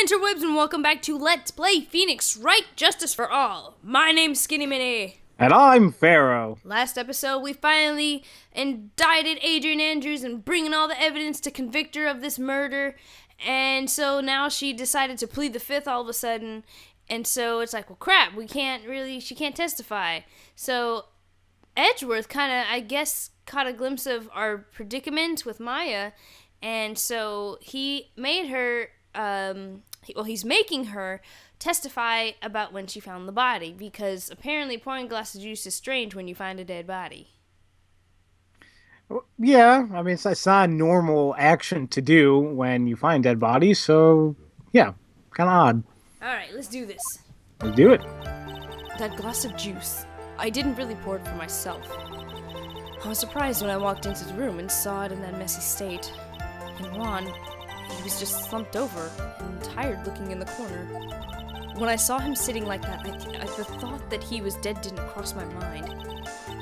Interwebs, and welcome back to Let's Play Phoenix Wright Justice for All. My name's Skinimini. And I'm Pharaoh. Last episode, we finally indicted Adrian Andrews and bringing all the evidence to convict her of this murder. And so now she decided to plead the fifth all of a sudden. And so it's like, well, crap, she can't testify. So Edgeworth kind of, I guess, caught a glimpse of our predicament with Maya. And so he made her... he's making her testify about when she found the body, because apparently pouring a glass of juice is strange when you find a dead body. Yeah, I mean, it's not a normal action to do when you find dead bodies, so yeah, kind of odd. Alright, let's do this. Let's do it. That glass of juice, I didn't really pour it for myself. I was surprised when I walked into the room and saw it in that messy state. And Juan, he was just slumped over and tired looking in the corner. When I saw him sitting like that, the thought that he was dead didn't cross my mind.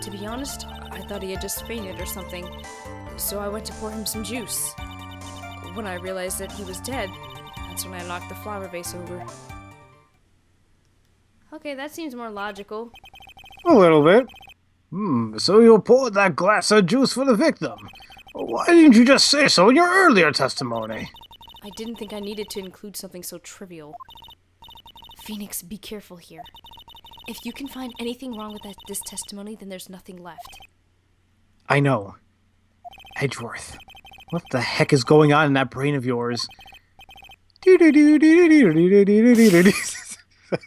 To be honest, I thought he had just fainted or something, so I went to pour him some juice. When I realized that he was dead, that's when I knocked the flower vase over. Okay, that seems more logical. A little bit. So you poured that glass of juice for the victim. Why didn't you just say so in your earlier testimony? I didn't think I needed to include something so trivial. Phoenix, be careful here. If you can find anything wrong with this testimony, then there's nothing left. I know. Edgeworth, what the heck is going on in that brain of yours?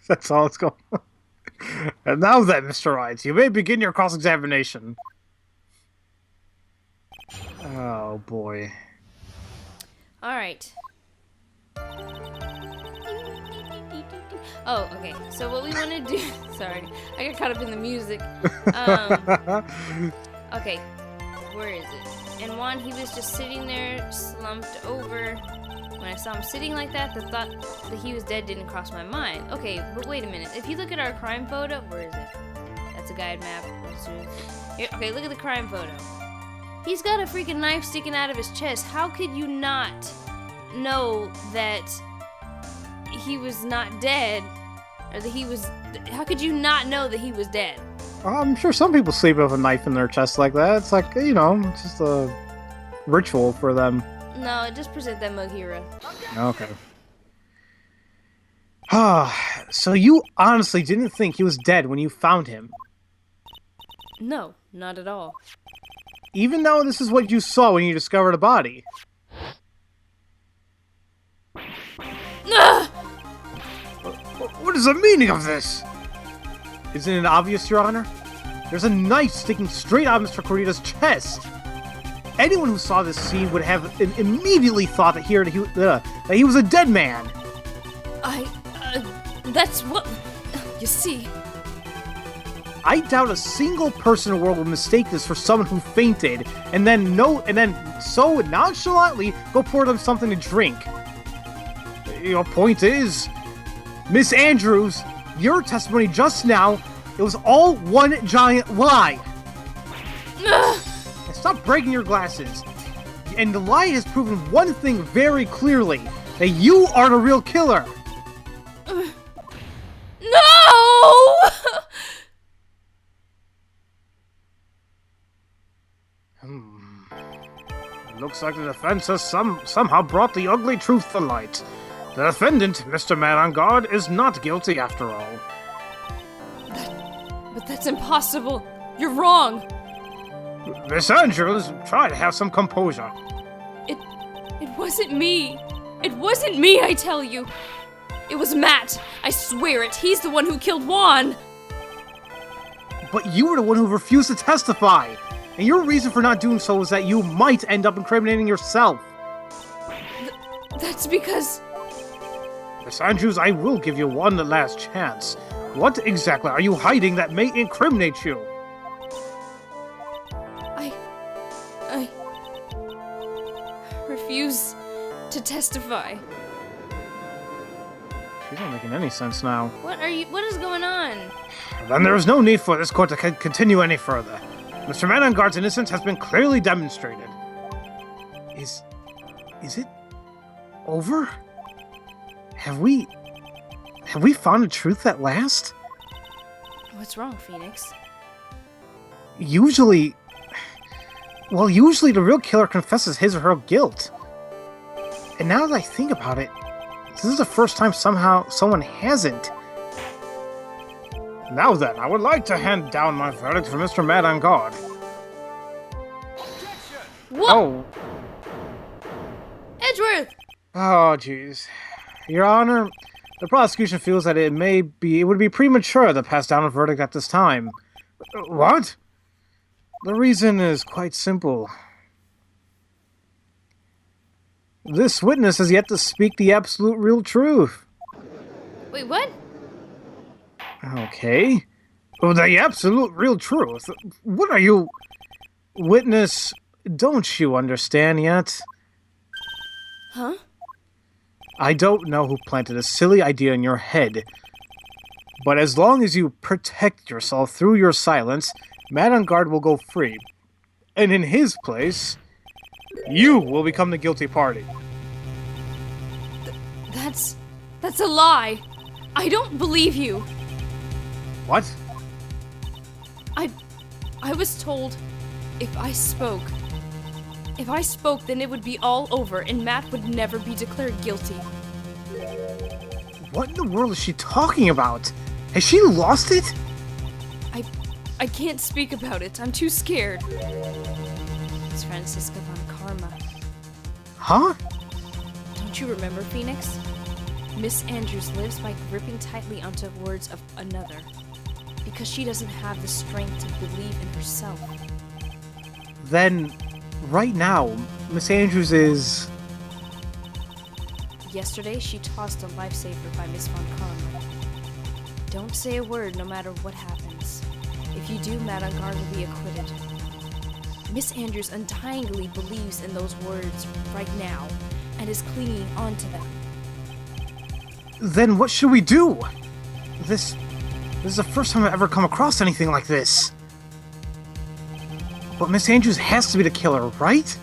That's all it's going on. And now then, Mr. Wright, you may begin your cross-examination. Oh, boy. Alright. Oh, okay. So what we want to do... Sorry, I got caught up in the music. Okay, where is it? And Juan, he was just sitting there, slumped over. When I saw him sitting like that, the thought that he was dead didn't cross my mind. Okay, but wait a minute. If you look at our crime photo... Where is it? That's a guide map. Here, okay, look at the crime photo. He's got a freaking knife sticking out of his chest. How could you not know that he was not dead? Or that he was... How could you not know that he was dead? I'm sure some people sleep with a knife in their chest like that. It's like, you know, it's just a ritual for them. No, just present that Moghira. Okay. So you honestly didn't think he was dead when you found him? No, not at all. Even though this is what you saw when you discovered a body? What is the meaning of this? Isn't it obvious, Your Honor? There's a knife sticking straight out of Mr. Corita's chest. Anyone who saw this scene would have immediately thought that he was a dead man. That's what... You see... I doubt a single person in the world would mistake this for someone who fainted, and then so nonchalantly go pour them something to drink. Your point is, Miss Andrews, your testimony just now, it was all one giant lie. Stop breaking your glasses. And the lie has proven one thing very clearly, that you are the real killer. No! It looks like the defense has somehow brought the ugly truth to light. The defendant, Mr. Man on Guard, is not guilty after all. But that's impossible. You're wrong. Miss Andrews, try to have some composure. It wasn't me. It wasn't me, I tell you. It was Matt. I swear it. He's the one who killed Juan. But you were the one who refused to testify. And your reason for not doing so was that you might end up incriminating yourself. That's because... Miss Andrews, I will give you one last chance. What exactly are you hiding that may incriminate you? I refuse to testify. She's not making any sense now. What is going on? Then there is no need for this court to continue any further. Mr. Man on Guard's innocence has been clearly demonstrated. Is it over? Have we found the truth at last? What's wrong, Phoenix? Usually the real killer confesses his or her guilt. And now that I think about it, this is the first time someone hasn't. Now then, I would like to hand down my verdict for Mr. Mad on Guard. What? Oh. Edgeworth! Oh, jeez. Your Honor, the prosecution feels that it would be premature to pass down a verdict at this time. What? The reason is quite simple. This witness has yet to speak the absolute real truth. Wait, what? Okay. Oh, the absolute real truth? What are you... Witness, don't you understand yet? Huh? I don't know who planted a silly idea in your head. But as long as you protect yourself through your silence, Mad on Guard will go free. And in his place, you will become the guilty party. That's a lie. I don't believe you. What? I was told if I spoke, then it would be all over and Matt would never be declared guilty. What in the world is she talking about? Has she lost it? I can't speak about it. I'm too scared. It's Francisca von Karma. Huh? Don't you remember, Phoenix? Miss Andrews lives by gripping tightly onto words of another, because she doesn't have the strength to believe in herself. Then, right now, Miss Andrews is... Yesterday, she tossed a lifesaver by Miss von Karma. Don't say a word no matter what happens. If you do, Mad on Guard will be acquitted. Miss Andrews undyingly believes in those words right now, and is clinging on to them. Then what should we do? This is the first time I've ever come across anything like this. But Miss Andrews has to be the killer, right?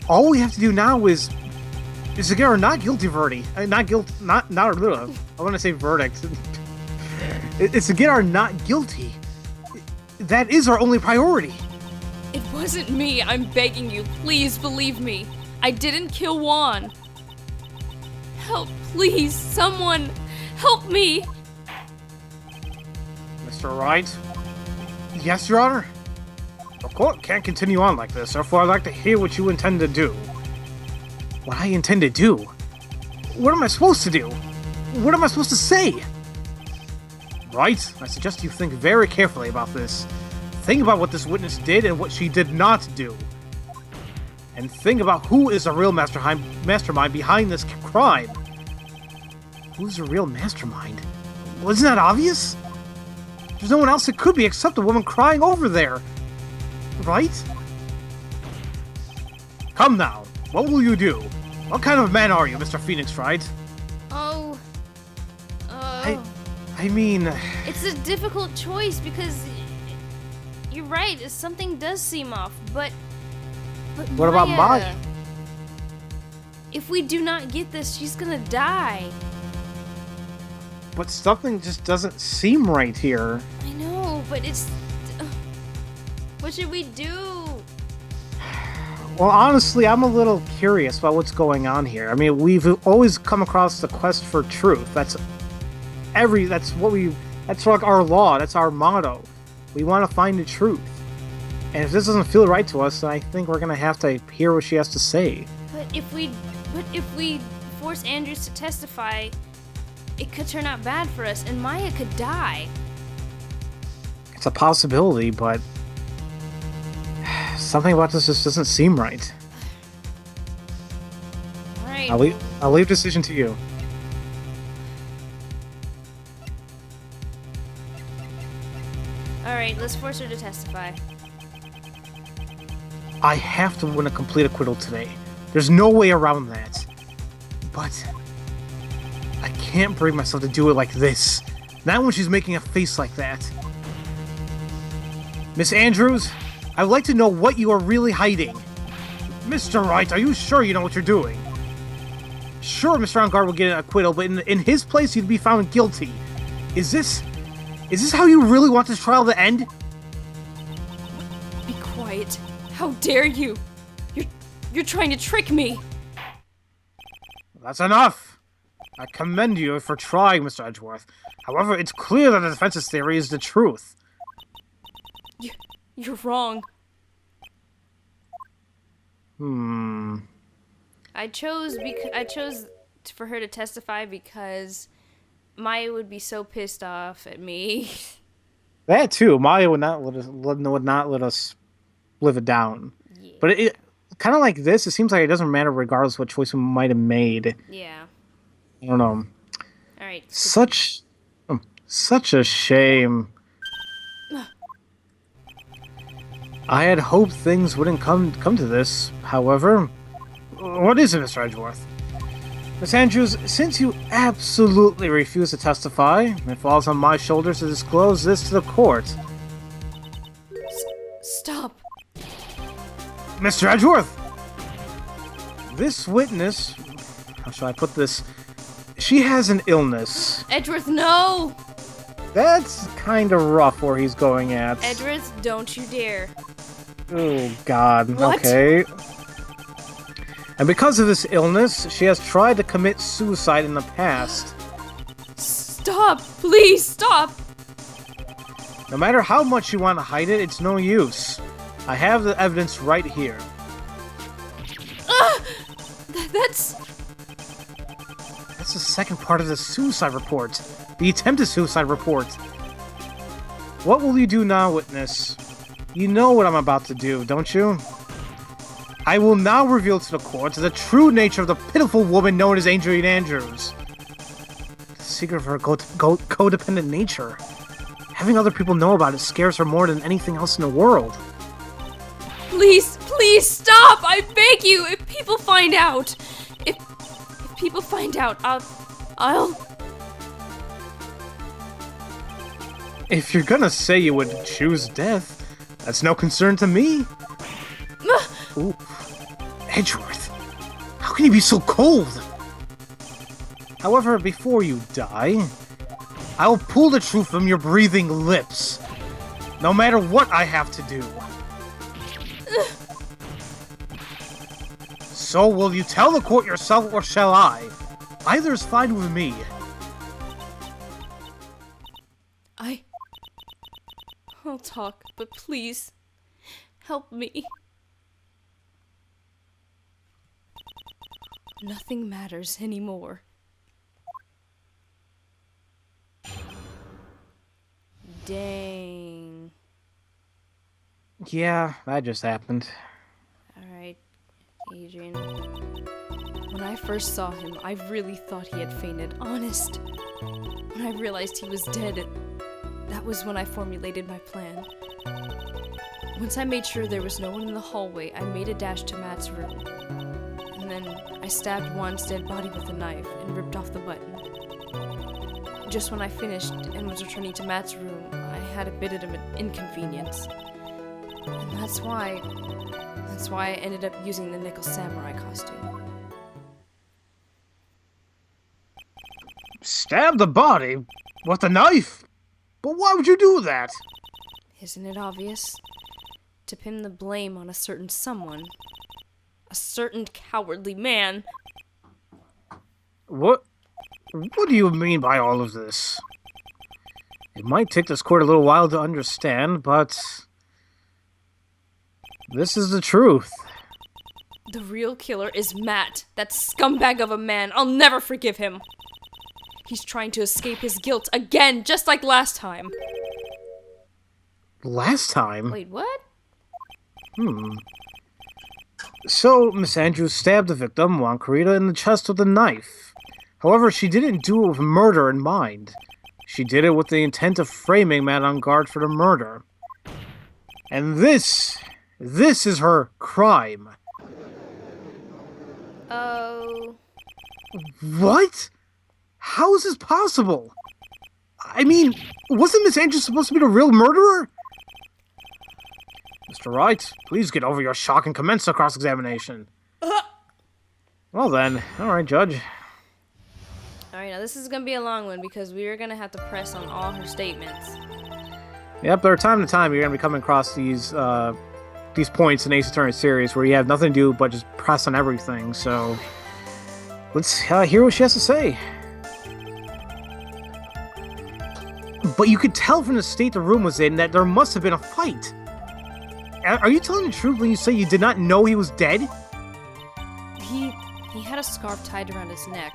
All we have to do now is to get her not guilty verdict. I want to say verdict. It's to get our not guilty. That is our only priority. It wasn't me. I'm begging you. Please believe me. I didn't kill Juan. Help, please. Someone. Help me. Mr. Wright? Yes, Your Honor? The court can't continue on like this, therefore I'd like to hear what you intend to do. What I intend to do? What am I supposed to do? What am I supposed to say? Right, I suggest you think very carefully about this. Think about what this witness did and what she did not do. And think about who is the real mastermind behind this crime. Who's the real mastermind? Well, isn't that obvious? There's no one else it could be except the woman crying over there. Right? Come now, what will you do? What kind of man are you, Mr. Phoenix Wright? I mean... It's a difficult choice because... You're right, something does seem off, but what about Maya? If we do not get this, she's gonna die. But something just doesn't seem right here. I know, but it's... What should we do? Well, honestly, I'm a little curious about what's going on here. I mean, we've always come across the quest for truth. That's like our law. That's our motto. We want to find the truth. And if this doesn't feel right to us, then I think we're gonna have to hear what she has to say. But if we force Andrews to testify, it could turn out bad for us, and Maya could die. It's a possibility, but something about this just doesn't seem right. All right. I'll leave decision to you. All right, let's force her to testify. I have to win a complete acquittal today. There's no way around that. But I can't bring myself to do it like this. Not when she's making a face like that. Miss Andrews, I would like to know what you are really hiding. Mr. Wright, are you sure you know what you're doing? Sure, Mr. On Guard will get an acquittal, but in his place, he'd be found guilty. Is this how you really want this trial to end? Be quiet. How dare you? You're trying to trick me. That's enough. I commend you for trying, Mr. Edgeworth. However, it's clear that the defense's theory is the truth. You're wrong. I chose for her to testify because Maya would be so pissed off at me. That too. Maya would not let us live it down. Yeah. But it kind of like this. It seems like it doesn't matter regardless what choice we might have made. Yeah. I don't know. All right. Such a shame. I had hoped things wouldn't come to this. However, what is it, Mr. Edgeworth? Miss Andrews, since you absolutely refuse to testify, it falls on my shoulders to disclose this to the court. Stop. Mr. Edgeworth! This witness, how shall I put this? She has an illness. Edgeworth, no! That's kind of rough where he's going at. Edgeworth, don't you dare. Oh, God. What? Okay. And because of this illness, she has tried to commit suicide in the past. Stop! Please, stop! No matter how much you want to hide it, it's no use. I have the evidence right here. That's the second part of the suicide report. The attempted suicide report. What will you do now, witness? You know what I'm about to do, don't you? I will now reveal to the court the true nature of the pitiful woman known as Adrian Andrews. The secret of her codependent nature. Having other people know about it scares her more than anything else in the world. Please stop! I beg you! If people find out, if people find out, I'll... If you're gonna say you would choose death, that's no concern to me. Ooh. Edgeworth, how can you be so cold? However, before you die, I will pull the truth from your breathing lips, no matter what I have to do. So, will you tell the court yourself, or shall I? Either is fine with me. I'll talk, but please, help me. Nothing matters anymore. Dang. Yeah, that just happened. Alright, Adrian. When I first saw him, I really thought he had fainted. Honest. When I realized he was dead, that was when I formulated my plan. Once I made sure there was no one in the hallway, I made a dash to Matt's room. And then I stabbed Juan's dead body with a knife and ripped off the button. Just when I finished and was returning to Matt's room, I had a bit of an inconvenience. And that's why I ended up using the nickel samurai costume. Stab the body? With a knife? But why would you do that? Isn't it obvious? To pin the blame on a certain someone. A certain cowardly man. What do you mean by all of this? It might take this court a little while to understand, but this is the truth. The real killer is Matt, that scumbag of a man. I'll never forgive him. He's trying to escape his guilt again, just like last time. Last time? Wait, what? So, Miss Andrews stabbed the victim, Juan Carita, in the chest with a knife. However, she didn't do it with murder in mind. She did it with the intent of framing Matt on guard for the murder. And this is her crime. Oh. What? How is this possible? I mean, wasn't Miss Andrews supposed to be the real murderer? Mr. Wright, please get over your shock and commence the cross-examination. Well then, alright, Judge. Alright, now this is gonna be a long one because we are gonna have to press on all her statements. Yep, there are time to time you're gonna be coming across these points in Ace Attorney series where you have nothing to do but just press on everything, so let's hear what she has to say. But you could tell from the state the room was in that there must have been a fight. Are you telling the truth when you say you did not know he was dead? He had a scarf tied around his neck.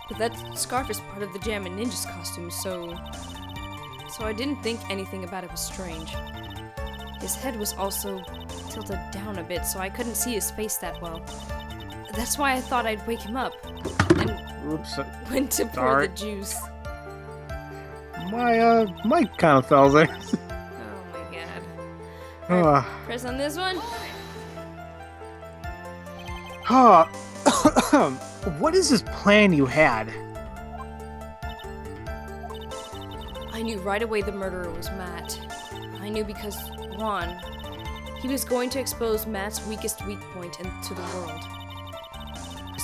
But that scarf is part of the Jammin' Ninja's costume, so I didn't think anything about it was strange. His head was also tilted down a bit, so I couldn't see his face that well. That's why I thought I'd wake him up and went to pour the juice. My mic kind of fell there. Oh my god. Right, press on this one. What is this plan you had? I knew right away the murderer was Matt. I knew because, one, he was going to expose Matt's weakest weak point into the world.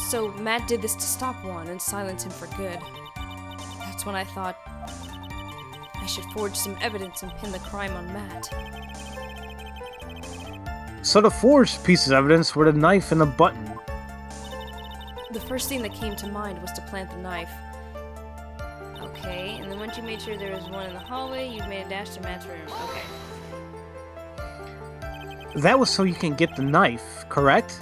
So Matt did this to stop Juan and silence him for good. That's when I thought I should forge some evidence and pin the crime on Matt. So the forged pieces of evidence were the knife and the button. The first thing that came to mind was to plant the knife. Okay, and then once you made sure there was one in the hallway, you made a dash to Matt's room. Okay. That was so you can get the knife, correct?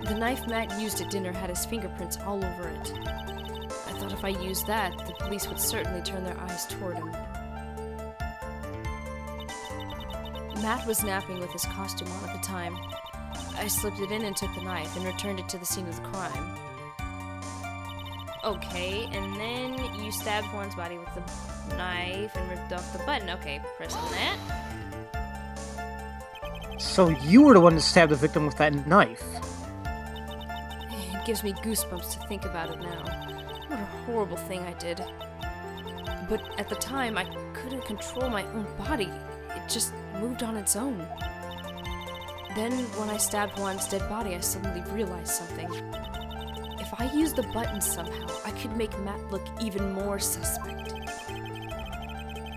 The knife Matt used at dinner had his fingerprints all over it. I thought if I used that, the police would certainly turn their eyes toward him. Matt was napping with his costume on at the time. I slipped it in and took the knife and returned it to the scene of the crime. Okay, and then you stabbed Juan's body with the knife and ripped off the button. Okay, press on that. So you were the one to stab the victim with that knife. It gives me goosebumps to think about it now. What a horrible thing I did. But at the time, I couldn't control my own body. It just moved on its own. Then, when I stabbed Juan's dead body, I suddenly realized something. If I used the button somehow, I could make Matt look even more suspect.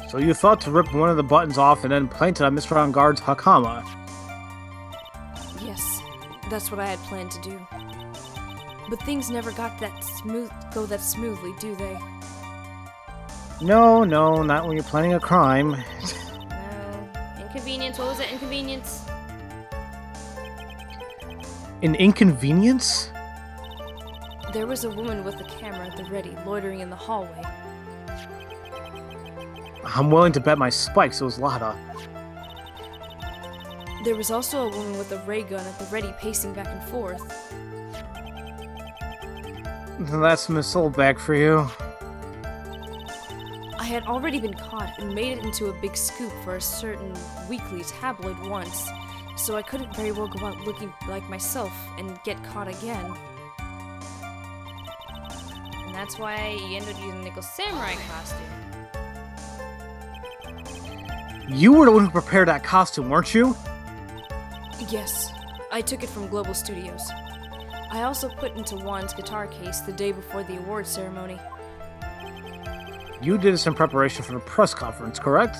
So you thought to rip one of the buttons off and then plant it on Mr. On-Guard's Hakama. Yes, that's what I had planned to do. But things never go that smoothly, do they? No, not when you're planning a crime. No. Inconvenience, what was that inconvenience? An inconvenience? There was a woman with a camera at the ready, loitering in the hallway. I'm willing to bet my spikes it was Lada. There was also a woman with a ray gun at the ready, pacing back and forth. That's Miss Oldback for you. I had already been caught and made it into a big scoop for a certain weekly tabloid once, so I couldn't very well go out looking like myself and get caught again. And that's why you ended up using Nickel's samurai costume. You were the one who prepared that costume, weren't you? Yes, I took it from Global Studios. I also put into Juan's guitar case the day before the award ceremony. You did this in preparation for the press conference, correct?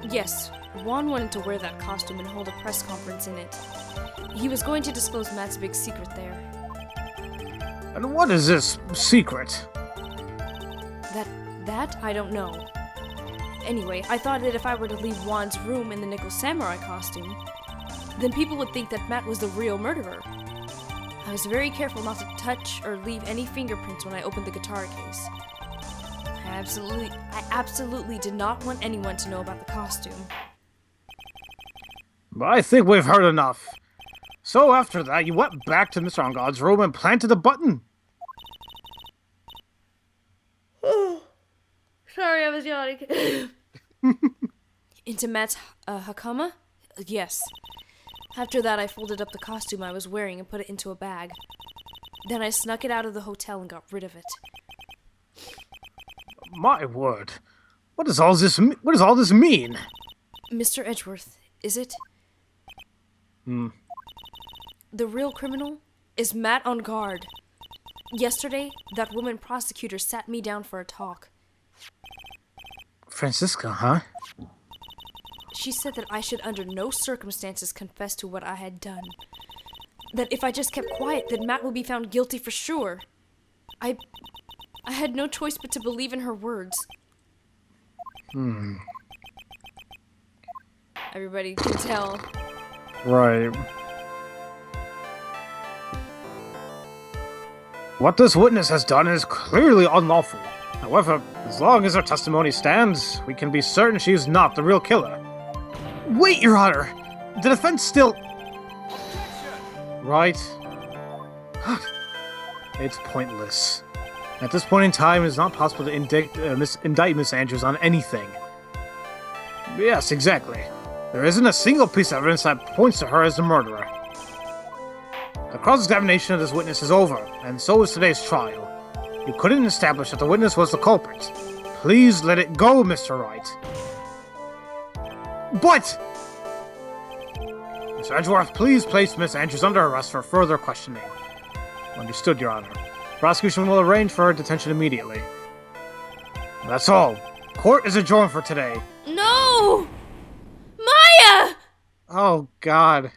Yes, Juan wanted to wear that costume and hold a press conference in it. He was going to disclose Matt's big secret there. And what is this secret? That I don't know. Anyway, I thought that if I were to leave Juan's room in the Nickel Samurai costume, then people would think that Matt was the real murderer. I was very careful not to touch or leave any fingerprints when I opened the guitar case. I absolutely did not want anyone to know about the costume. I think we've heard enough. So after that, you went back to Mr. On-Guard's room and planted the button. Sorry, I was yawning. Into Matt's Hakama? Yes. After that, I folded up the costume I was wearing and put it into a bag. Then I snuck it out of the hotel and got rid of it. My word. What does all this mean? Mr. Edgeworth, is it? The real criminal is Matt on guard. Yesterday, that woman prosecutor sat me down for a talk. Francisca, huh? She said that I should under no circumstances confess to what I had done. That if I just kept quiet, then Matt would be found guilty for sure. I had no choice but to believe in her words. Everybody can tell. Right. What this witness has done is clearly unlawful. However, as long as her testimony stands, we can be certain she is not the real killer. Wait, Your Honor! The defense still... Right. It's pointless. At this point in time, it is not possible to indict Miss Andrews on anything. Yes, exactly. There isn't a single piece of evidence that points to her as the murderer. The cross-examination of this witness is over, and so is today's trial. You couldn't establish that the witness was the culprit. Please let it go, Mr. Wright. But... Mr. Edgeworth, please place Miss Andrews under arrest for further questioning. Understood, Your Honor. Prosecution will arrange for her detention immediately. That's all. Court is adjourned for today. No! Maya! Oh, God.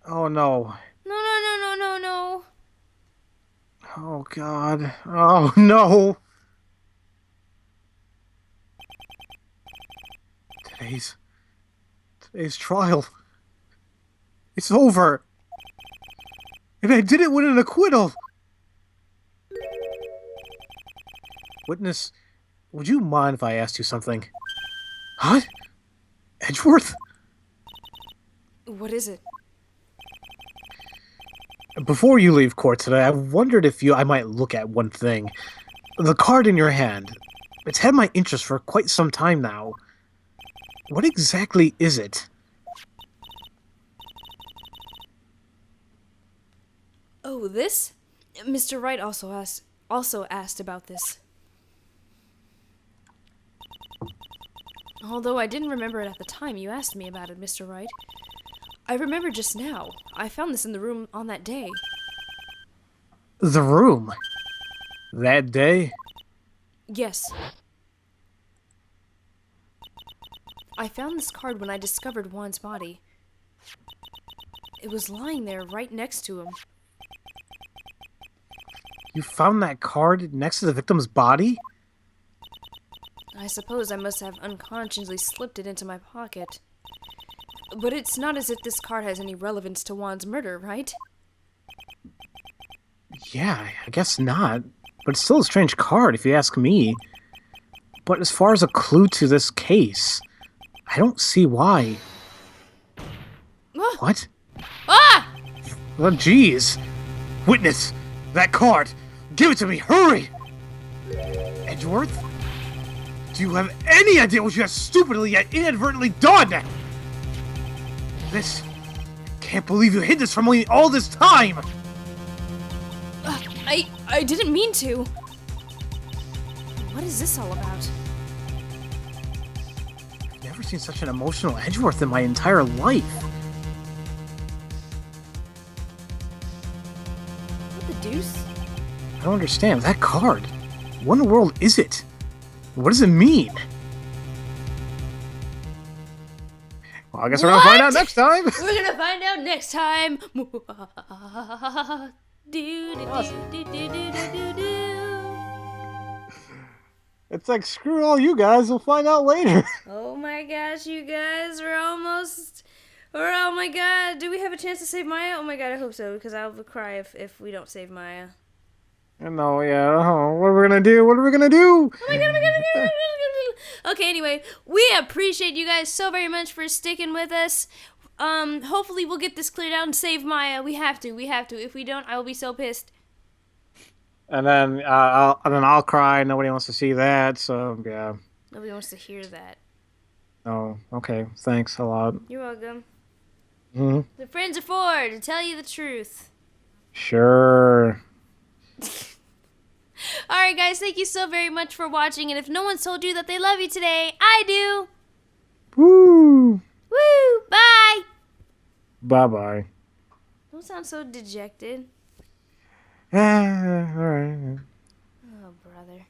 Oh, no. No. Oh, God. Oh, no. Today's trial. It's over. And I didn't win an acquittal. Witness, would you mind if I asked you something? Huh? Edgeworth? What is it? Before you leave court today, I wondered if I might look at one thing. The card in your hand. It's had my interest for quite some time now. What exactly is it? Oh, this? Mr. Wright also asked about this. Although I didn't remember it at the time you asked me about it, Mr. Wright. I remember just now. I found this in the room on that day. The room? That day? Yes. I found this card when I discovered Juan's body. It was lying there right next to him. You found that card next to the victim's body? I suppose I must have unconsciously slipped it into my pocket. But it's not as if this card has any relevance to Juan's murder, right? Yeah, I guess not. But it's still a strange card, if you ask me. But as far as a clue to this case, I don't see why. What? Ah! Oh, jeez. Witness, that card. Give it to me, hurry! Edgeworth? Do you have any idea what you have stupidly yet inadvertently done? This... Can't believe you hid this from me all this time! I didn't mean to. What is this all about? I've never seen such an emotional Edgeworth in my entire life. What the deuce? I don't understand. That card. What in the world is it? What does it mean? Well, I guess we're gonna find out next time. We're gonna find out next time. It's like, screw all you guys. We'll find out later. Oh my gosh, you guys, we're almost... oh my god, do we have a chance to save Maya? Oh my god, I hope so, because I'll cry if we don't save Maya. No, yeah. Oh, what are we gonna do? What are we gonna do? Oh my god. Okay, anyway, we appreciate you guys so very much for sticking with us. Hopefully we'll get this cleared out and save Maya. We have to. If we don't, I will be so pissed. And then I'll cry. Nobody wants to see that, so yeah. Nobody wants to hear that. Oh, okay. Thanks a lot. You're welcome. Hmm. The friends are for to tell you the truth. Sure. Alright guys, thank you so very much for watching, and if no one's told you that they love you today, I do! Woo! Woo! Bye! Bye-bye. Don't sound so dejected. All right. Oh, brother.